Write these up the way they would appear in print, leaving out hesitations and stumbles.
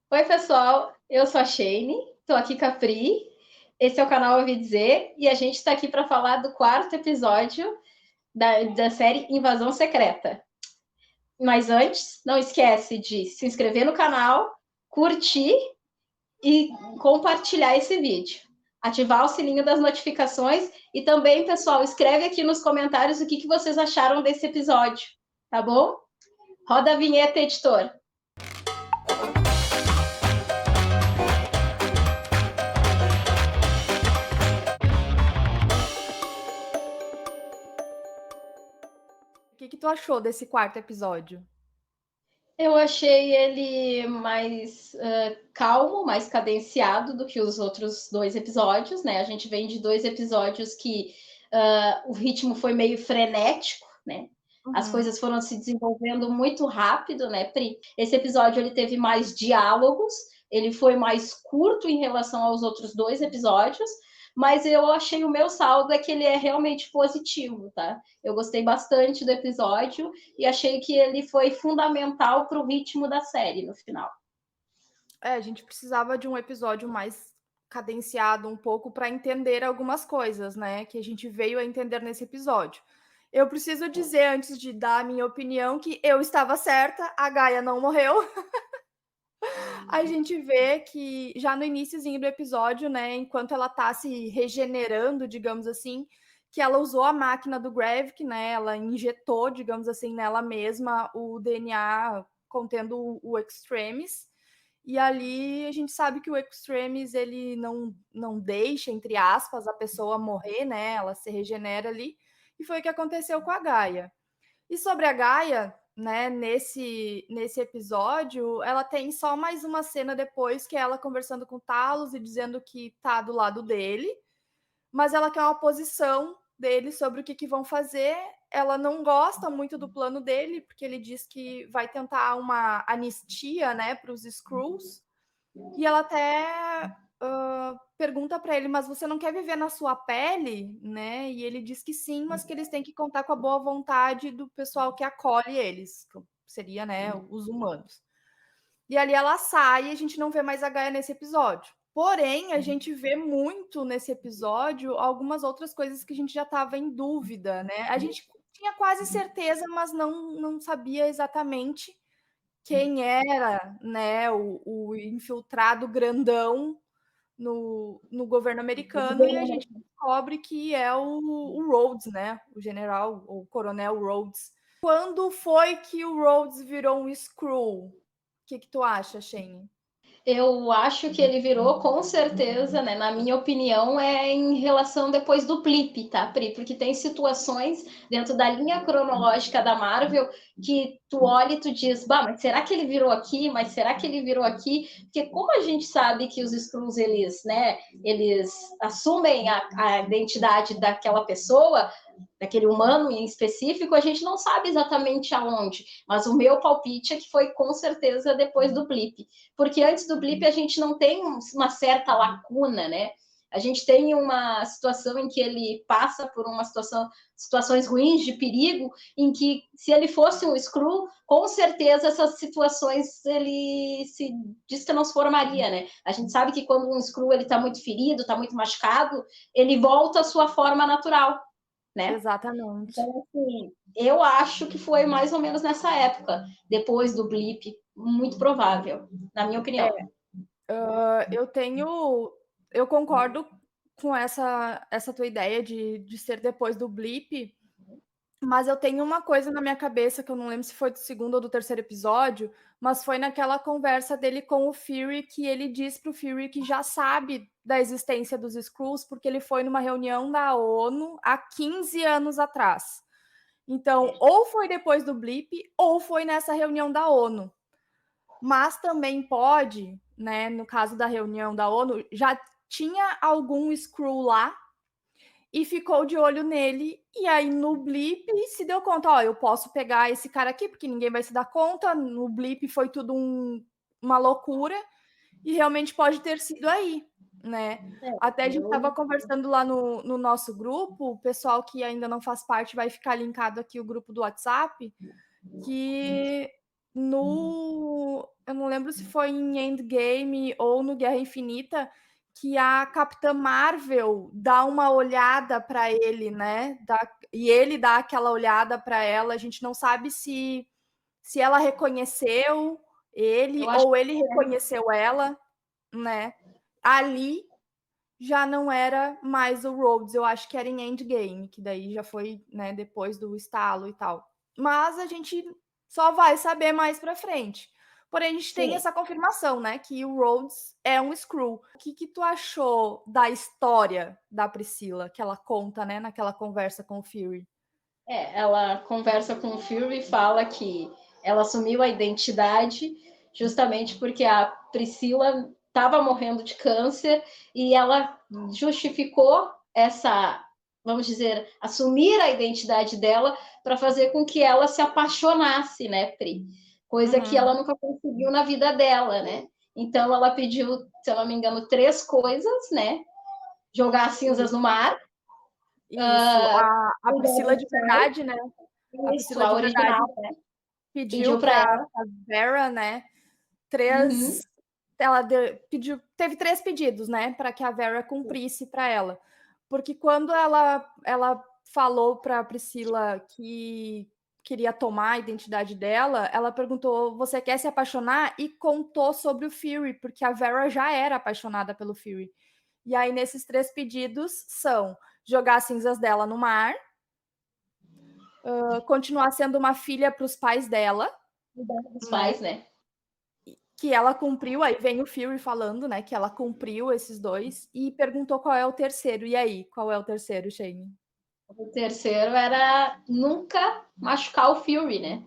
Oi, pessoal, eu sou a Shane, estou aqui com a Pri, esse é o canal Ouvi Dizer, e a gente está aqui para falar do quarto episódio da série Invasão Secreta. Mas antes, não esquece de se inscrever no canal, curtir e compartilhar esse vídeo. Ativar o sininho das notificações e também, pessoal, escreve aqui nos comentários o que vocês acharam desse episódio, tá bom? Roda a vinheta, editor. O que tu achou desse quarto episódio? Eu achei ele mais calmo, mais cadenciado do que os outros dois episódios, né? A gente vem de dois episódios que o ritmo foi meio frenético, né? As Uhum. coisas foram se desenvolvendo muito rápido, né, Pri? Esse episódio ele teve mais diálogos, ele foi mais curto em relação aos outros dois episódios, mas eu achei o meu saldo é que ele é realmente positivo, tá? Eu gostei bastante do episódio e achei que ele foi fundamental para o ritmo da série no final. A gente precisava de um episódio mais cadenciado um pouco para entender algumas coisas, né? Que a gente veio a entender nesse episódio. Eu preciso dizer, antes de dar a minha opinião, que eu estava certa, a Gaia não morreu. A gente vê que já no iníciozinho do episódio, né, enquanto ela tá se regenerando, digamos assim, que ela usou a máquina do Gravik, né, ela injetou, digamos assim, nela mesma o DNA contendo o Extremis, e ali a gente sabe que o Extremis, ele não deixa, entre aspas, a pessoa morrer, né, ela se regenera ali, e foi o que aconteceu com a Gaia. E sobre a Gaia, né, nesse episódio, ela tem só mais uma cena depois que é ela conversando com o Talos e dizendo que tá do lado dele, mas ela quer uma posição dele sobre o que vão fazer. Ela não gosta muito do plano dele, porque ele diz que vai tentar uma anistia, né, para os Skrulls. E ela até pergunta para ele, mas você não quer viver na sua pele, né? E ele diz que sim, mas que eles têm que contar com a boa vontade do pessoal que acolhe eles, que seria, né, os humanos. E ali ela sai e a gente não vê mais a Gaia nesse episódio. Porém, a gente vê muito nesse episódio algumas outras coisas que a gente já estava em dúvida, né? A gente tinha quase certeza, mas não sabia exatamente quem era, né, o infiltrado grandão no governo americano, e a gente descobre que é o Rhodes, né, o general, o coronel Rhodes. Quando foi que o Rhodes virou um Skrull? O que tu acha, Shane? Eu acho que ele virou, com certeza, né? Na minha opinião, é em relação depois do blip, tá, Pri? Porque tem situações dentro da linha cronológica da Marvel que tu olha e tu diz, bah, mas será que ele virou aqui? Mas será que ele virou aqui? Porque como a gente sabe que os Skrulls, eles, né, eles assumem a identidade daquela pessoa, daquele humano em específico, a gente não sabe exatamente aonde, mas o meu palpite é que foi com certeza depois do blip, porque antes do blip a gente não tem uma certa lacuna, né? A gente tem uma situação em que ele passa por situações ruins de perigo, em que se ele fosse um Skrull, com certeza essas situações ele se destransformaria, né? A gente sabe que quando um Skrull ele está muito ferido, está muito machucado, ele volta à sua forma natural, né? Exatamente. Então, assim, eu acho que foi mais ou menos nessa época, depois do blip, muito provável, na minha É, opinião. eu concordo com essa tua ideia de ser depois do blip. Mas eu tenho uma coisa na minha cabeça que eu não lembro se foi do segundo ou do terceiro episódio, mas foi naquela conversa dele com o Fury que ele diz pro Fury que já sabe da existência dos Skrulls porque ele foi numa reunião da ONU há 15 anos atrás. Então, ou foi depois do blip ou foi nessa reunião da ONU. Mas também pode, né, no caso da reunião da ONU, já tinha algum Skrull lá e ficou de olho nele, e aí no blip se deu conta, ó, eu posso pegar esse cara aqui, porque ninguém vai se dar conta, no blip foi tudo uma loucura, e realmente pode ter sido aí, né? Até a gente estava conversando lá no nosso grupo, o pessoal que ainda não faz parte vai ficar linkado aqui o grupo do WhatsApp, que Eu não lembro se foi em Endgame ou no Guerra Infinita, que a Capitã Marvel dá uma olhada para ele, né? E ele dá aquela olhada para ela. A gente não sabe se ela reconheceu ele ou ele reconheceu ela, né? Ali já não era mais o Rhodes, eu acho que era em Endgame, que daí já foi, né, depois do estalo e tal. Mas a gente só vai saber mais pra frente. Porém, a gente tem essa confirmação, né, que o Rhodes é um Skrull. O que tu achou da história da Priscila, que ela conta, né, naquela conversa com o Fury? Ela conversa com o Fury e fala que ela assumiu a identidade justamente porque a Priscila estava morrendo de câncer e ela justificou essa, vamos dizer, assumir a identidade dela para fazer com que ela se apaixonasse, né, Pri? Coisa que ela nunca conseguiu na vida dela, né? Então ela pediu, se eu não me engano, 3 coisas, né? Jogar cinzas no mar. Isso, a Priscila de verdade, né? A Priscila de original, verdade né? Pediu para a Vera, né? Ela teve 3 pedidos, né? Para que a Vera cumprisse para ela. Porque quando ela falou para a Priscila que queria tomar a identidade dela, ela perguntou: você quer se apaixonar? E contou sobre o Fury, porque a Vera já era apaixonada pelo Fury. E aí, nesses 3 pedidos, são jogar as cinzas dela no mar, continuar sendo uma filha para os pais dela. Os pais, né? Que ela cumpriu, aí vem o Fury falando, né, que ela cumpriu esses 2, e perguntou qual é o terceiro. E aí, qual é o terceiro, Shane? O terceiro era nunca machucar o Fury, né?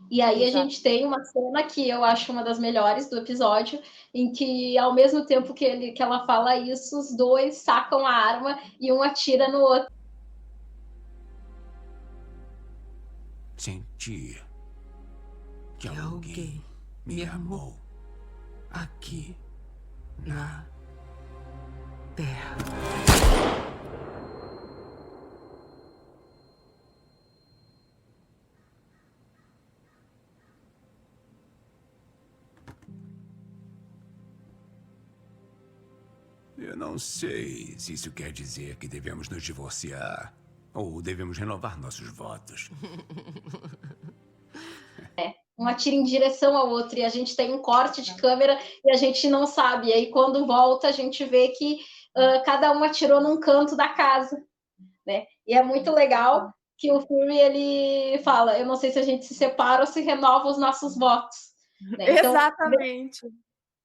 E aí a gente tem uma cena que eu acho uma das melhores do episódio, em que ao mesmo tempo que ela fala isso, os 2 sacam a arma e um atira no outro. Sentir que alguém me amou aqui na Terra. Eu não sei se isso quer dizer que devemos nos divorciar ou devemos renovar nossos votos. Um atira em direção ao outro e a gente tem um corte de câmera e a gente não sabe. E aí quando volta a gente vê que cada um atirou num canto da casa, né? E é muito legal que o Fury ele fala, eu não sei se a gente se separa ou se renova os nossos votos. Né? Então, exatamente.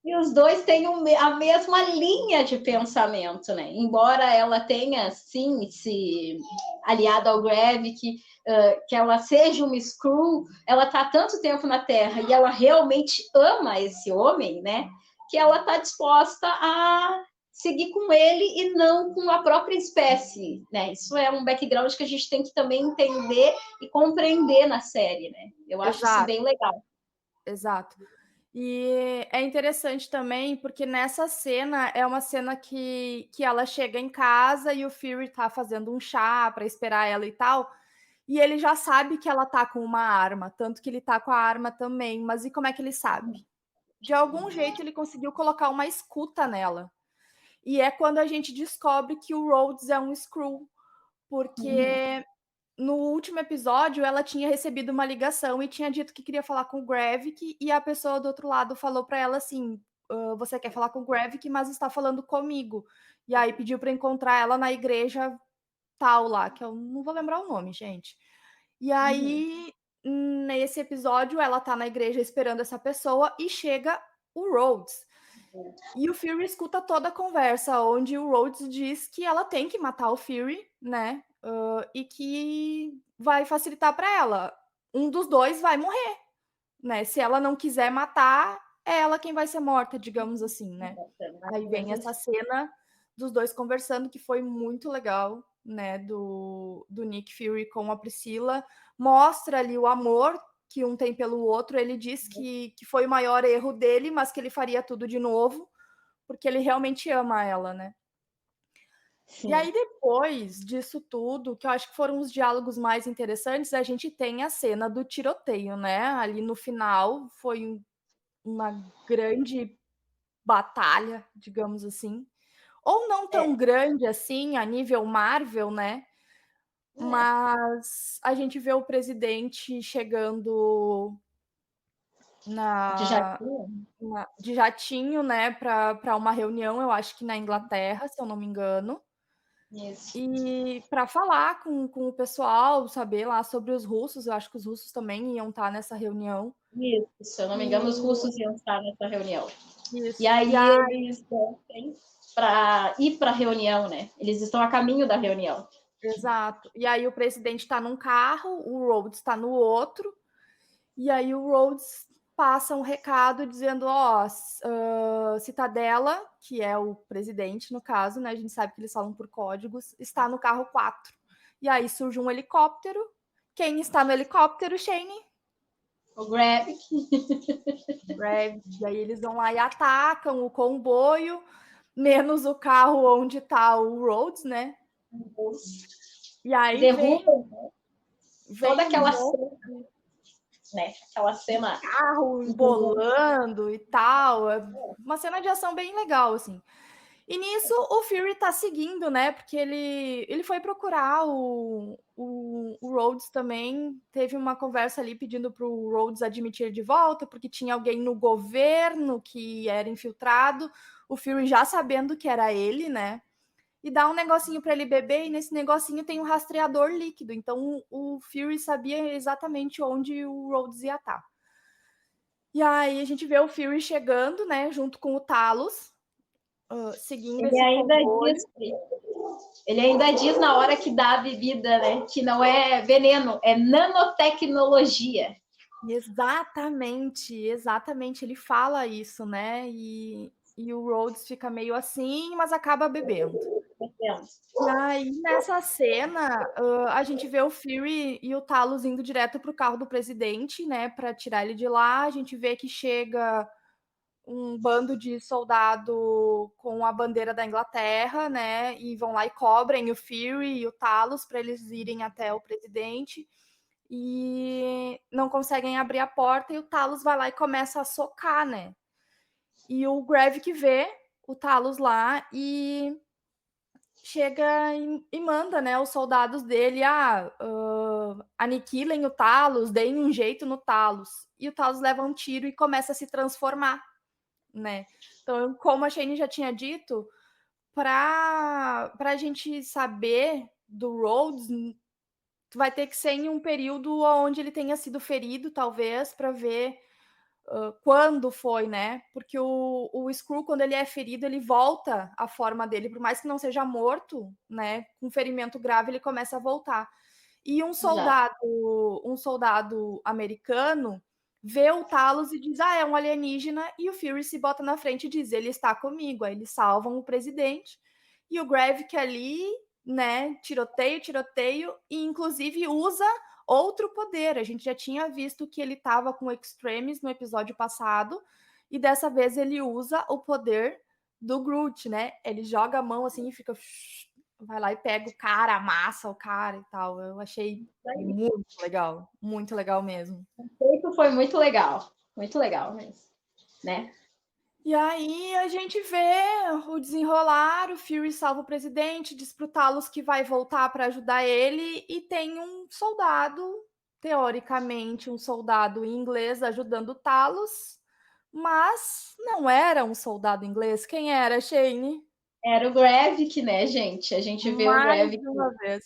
E os 2 têm a mesma linha de pensamento, né? Embora ela tenha, sim, se aliado ao Gravik, que ela seja uma Skrull, ela está há tanto tempo na Terra e ela realmente ama esse homem, né? Que ela está disposta a seguir com ele e não com a própria espécie, né? Isso é um background que a gente tem que também entender e compreender na série, né? Eu acho isso bem legal. Exato. E é interessante também, porque nessa cena é uma cena que ela chega em casa e o Fury tá fazendo um chá para esperar ela e tal, e ele já sabe que ela tá com uma arma, tanto que ele tá com a arma também. Mas e como é que ele sabe? De algum jeito ele conseguiu colocar uma escuta nela. E é quando a gente descobre que o Rhodes é um Skrull, porque no último episódio ela tinha recebido uma ligação e tinha dito que queria falar com o Gravik, e a pessoa do outro lado falou para ela assim: você quer falar com o Gravik, mas está falando comigo. E aí pediu para encontrar ela na igreja tal lá, que eu não vou lembrar o nome, gente. E aí, nesse episódio, ela tá na igreja esperando essa pessoa e chega o Rhodes. E o Fury escuta toda a conversa, onde o Rhodes diz que ela tem que matar o Fury, né? E que vai facilitar para ela. Um dos 2 vai morrer, né? Se ela não quiser matar, é ela quem vai ser morta, digamos assim, né? Aí vem essa cena dos 2 conversando, que foi muito legal, né? Do Nick Fury com a Priscila. Mostra ali o amor que um tem pelo outro. Ele diz que foi o maior erro dele, mas que ele faria tudo de novo, porque ele realmente ama ela, né? E aí, depois disso tudo, que eu acho que foram os diálogos mais interessantes, a gente tem a cena do tiroteio, né? Ali no final foi uma grande batalha, digamos assim. Ou não tão grande assim, a nível Marvel, né? Mas a gente vê o presidente chegando De na, jatinho. de jatinho, né, para uma reunião, eu acho que na Inglaterra, se eu não me engano. Isso. E para falar com o pessoal, saber lá sobre os russos, eu acho que os russos também iam estar nessa reunião. Isso, se eu não me engano, os russos iam estar nessa reunião. Isso. E aí eles descem para ir para a reunião, né? Eles estão a caminho da reunião. Exato. E aí o presidente está num carro, o Rhodes está no outro, e aí o Rhodes passa um recado dizendo, Citadela, que é o presidente no caso, né? A gente sabe que eles falam por códigos, está no carro 4. E aí surge um helicóptero. Quem está no helicóptero, Shane? O Gravik. E aí eles vão lá e atacam o comboio, menos o carro onde está o Rhodes, né? E aí derrubam vem toda aquela cena, né? Aquela cena, carro embolando e tal, é uma cena de ação bem legal, assim. E nisso o Fury tá seguindo, né? Porque ele foi procurar o Rhodes também. Teve uma conversa ali pedindo pro Rhodes admitir de volta, porque tinha alguém no governo que era infiltrado. O Fury já sabendo que era ele, né? E dá um negocinho para ele beber, e nesse negocinho tem um rastreador líquido. Então o Fury sabia exatamente onde o Rhodes ia estar. E aí a gente vê o Fury chegando, né? Junto com o Talos. Seguindo ele esse ainda comboio. ele ainda diz na hora que dá a bebida, né? Que não é veneno, é nanotecnologia. Exatamente. Ele fala isso, né? E o Rhodes fica meio assim, mas acaba bebendo. E aí, nessa cena, a gente vê o Fury e o Talos indo direto pro carro do presidente, né? Para tirar ele de lá. A gente vê que chega um bando de soldado com a bandeira da Inglaterra, né? E vão lá e cobrem o Fury e o Talos para eles irem até o presidente. E não conseguem abrir a porta e o Talos vai lá e começa a socar, né? E o Gravik vê o Talos lá e chega e manda, né, os soldados dele aniquilem o Talos, deem um jeito no Talos. E o Talos leva um tiro e começa a se transformar, né? Então, como a Shane já tinha dito, para a gente saber do Rhodes, vai ter que ser em um período onde ele tenha sido ferido, talvez, para ver quando foi, né? Porque o Skrull, quando ele é ferido, ele volta à forma dele, por mais que não seja morto, né? Com ferimento grave, ele começa a voltar. E um soldado americano vê o Talos e diz: é um alienígena, e o Fury se bota na frente e diz: ele está comigo. Aí eles salvam o presidente, e o Gravik ali, né, tiroteio, e inclusive usa outro poder. A gente já tinha visto que ele estava com Extremis no episódio passado, e dessa vez ele usa o poder do Groot, né? Ele joga a mão assim e fica... vai lá e pega o cara, amassa o cara e tal. Eu achei muito legal mesmo. O feito foi muito legal mesmo, né? E aí a gente vê o desenrolar, o Fury salva o presidente, diz pro Talos que vai voltar para ajudar ele, e tem um soldado, teoricamente um soldado inglês ajudando o Talos, mas não era um soldado inglês. Quem era, Shane? Era o Gravik, né, gente? A gente vê o Gravik uma vez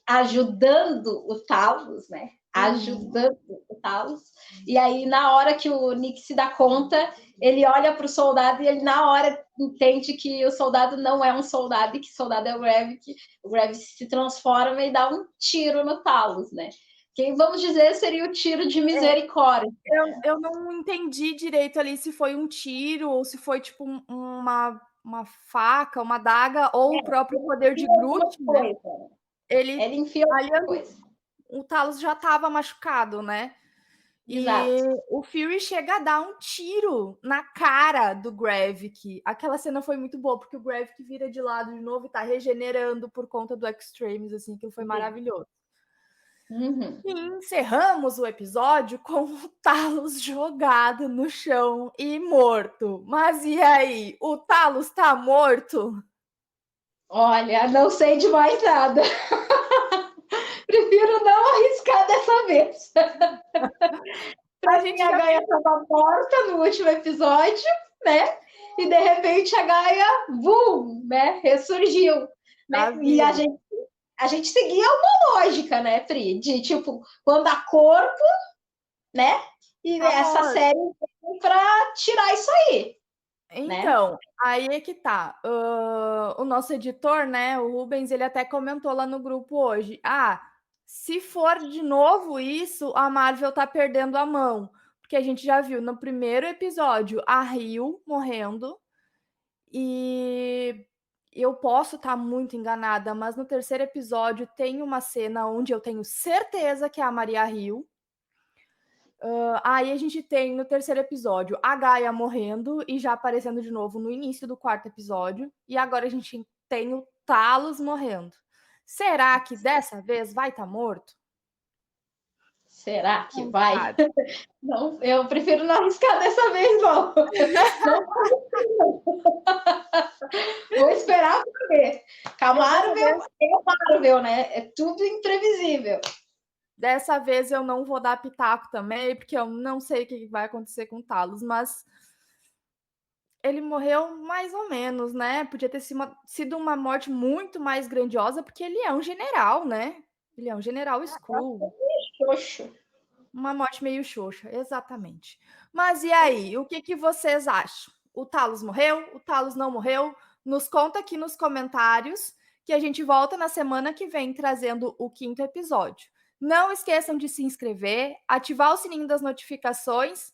ajudando o Talos, né? Ajudando o Talos. E aí, na hora que o Nick se dá conta, ele olha para o soldado e ele, na hora, entende que o soldado não é um soldado e que o soldado é o Gravik. O Gravik se transforma e dá um tiro no Talos, né? Que, vamos dizer, seria o tiro de misericórdia. Eu não entendi direito ali se foi um tiro ou se foi tipo uma faca, uma adaga, ou o próprio poder de Groot, né? Ele enfia ali, coisa. o Talos já estava machucado, né? Exato. E o Fury chega a dar um tiro na cara do Gravik. Aquela cena foi muito boa, porque o Gravik vira de lado de novo e tá regenerando por conta do Extremes, assim, aquilo foi maravilhoso. Uhum. E encerramos o episódio com o Talos jogado no chão e morto. Mas e aí? O Talos tá morto? Olha, não sei de mais nada. Prefiro não arriscar dessa vez. Pra mim, a Gaia estava morta no último episódio, né? E de repente a Gaia, né? Ressurgiu. Né? E a gente seguia uma lógica, né, Pri? De tipo, quando dá corpo, né? E essa série veio pra tirar isso aí. Então, aí é que tá. O nosso editor, né, o Rubens, ele até comentou lá no grupo hoje. Se for de novo isso, a Marvel tá perdendo a mão. Porque a gente já viu no primeiro episódio a Rio morrendo. E eu posso estar muito enganada, mas no terceiro episódio tem uma cena onde eu tenho certeza que é a Maria Rio. Aí a gente tem no terceiro episódio a Gaia morrendo e já aparecendo de novo no início do quarto episódio. E agora a gente tem o Talos morrendo. Será que dessa vez vai estar morto? Será que vai? Não, eu prefiro não arriscar dessa vez, não. Vou esperar para ver. A Marvel é Marvel, né? É tudo imprevisível. Dessa vez eu não vou dar pitaco também, porque eu não sei o que vai acontecer com o Talos, mas ele morreu mais ou menos, né? Podia ter sido uma morte muito mais grandiosa, porque ele é um general, né? Ele é um general Skrull. Xoxo. Uma morte meio xoxa, exatamente. Mas e aí? O que vocês acham? O Talos morreu? O Talos não morreu? Nos conta aqui nos comentários, que a gente volta na semana que vem trazendo o 5º episódio. Não esqueçam de se inscrever, ativar o sininho das notificações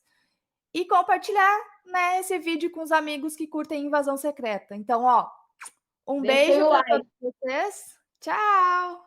e compartilhar, né, esse vídeo com os amigos que curtem Invasão Secreta. Então, um beijo para todos vocês. Tchau!